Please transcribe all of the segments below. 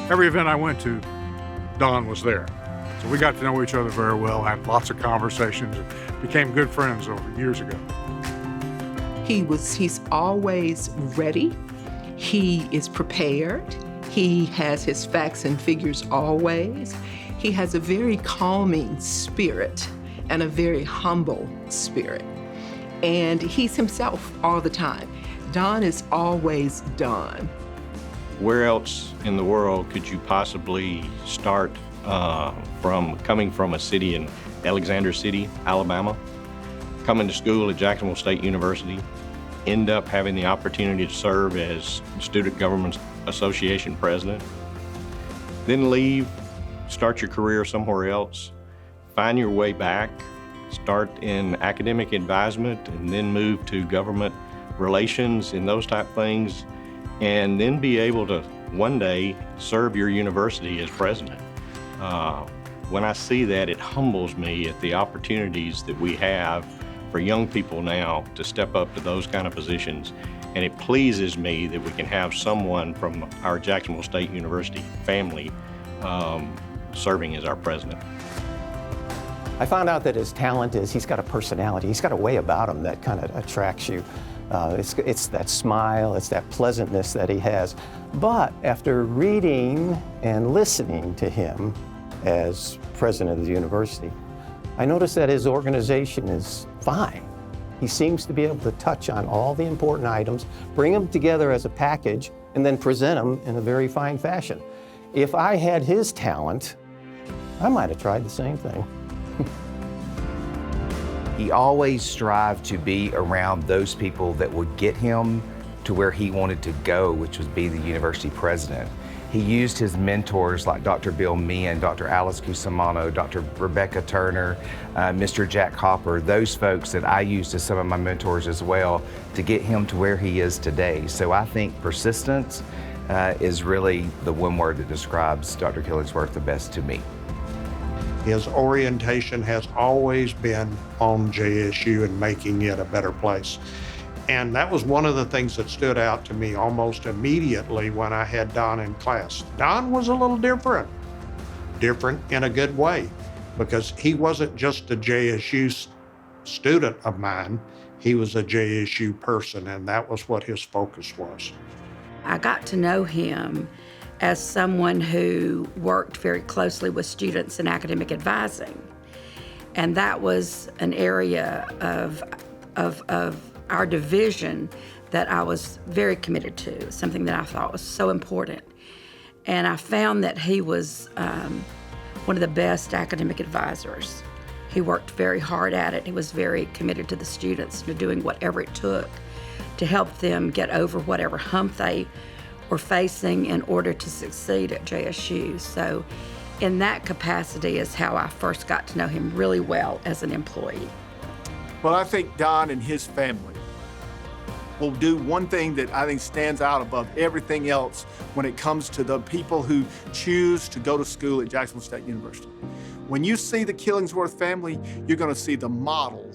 Every event I went to, Don was there. So we got to know each other very well, had lots of conversations, and became good friends over years ago. He's always ready. He is prepared. He has his facts and figures always. He has a very calming spirit and a very humble spirit. And he's himself all the time. Don is always Don. Where else in the world could you possibly start coming from a city in Alexander City, Alabama, coming to school at Jacksonville State University, end up having the opportunity to serve as Student Government Association president, then leave, start your career somewhere else, find your way back, start in academic advisement, and then move to government relations and those type things, and then be able to one day serve your university as president. When I see that, it humbles me at the opportunities that we have for young people now to step up to those kind of positions. And it pleases me that we can have someone from our Jacksonville State University family serving as our president. I found out that his talent is he's got a personality. He's got a way about him that kind of attracts you. It's that smile, it's that pleasantness that he has. But after reading and listening to him as president of the university, I noticed that his organization is fine. He seems to be able to touch on all the important items, bring them together as a package, and then present them in a very fine fashion. If I had his talent, I might have tried the same thing. He always strived to be around those people that would get him to where he wanted to go, which was be the university president. He used his mentors like Dr. Bill Meehan, Dr. Alice Cusimano, Dr. Rebecca Turner, Mr. Jack Hopper, those folks that I used as some of my mentors as well to get him to where he is today. So I think persistence is really the one word that describes Dr. Killingsworth the best to me. His orientation has always been on JSU and making it a better place. And that was one of the things that stood out to me almost immediately when I had Don in class. Don was a little different in a good way, because he wasn't just a JSU student of mine, he was a JSU person, and that was what his focus was. I got to know him as someone who worked very closely with students in academic advising. And that was an area of our division that I was very committed to, something that I thought was so important. And I found that he was one of the best academic advisors. He worked very hard at it. He was very committed to the students, to doing whatever it took to help them get over whatever hump they were facing in order to succeed at JSU. So in that capacity is how I first got to know him really well as an employee. Well, I think Don and his family will do one thing that I think stands out above everything else when it comes to the people who choose to go to school at Jacksonville State University. When you see the Killingsworth family, you're going to see the model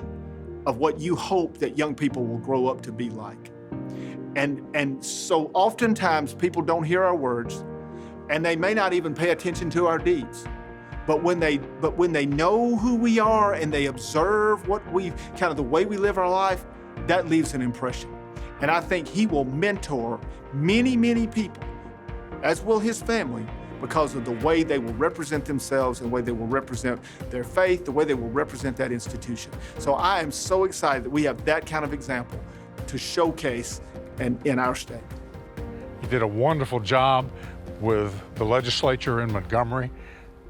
of what you hope that young people will grow up to be like. And so oftentimes people don't hear our words, and they may not even pay attention to our deeds. But when they know who we are and they observe the way we live our life, that leaves an impression. And I think he will mentor many, many people, as will his family, because of the way they will represent themselves and the way they will represent their faith, the way they will represent that institution. So I am so excited that we have that kind of example to showcase in our state. He did a wonderful job with the legislature in Montgomery.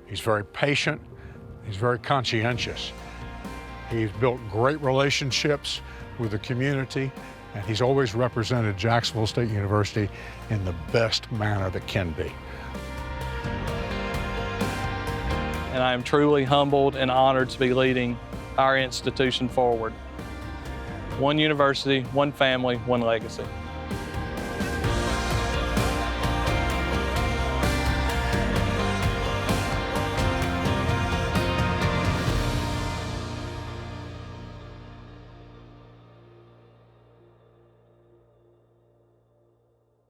He's very patient, he's very conscientious. He's built great relationships with the community, and he's always represented Jacksonville State University in the best manner that can be. And I am truly humbled and honored to be leading our institution forward. One university, one family, one legacy.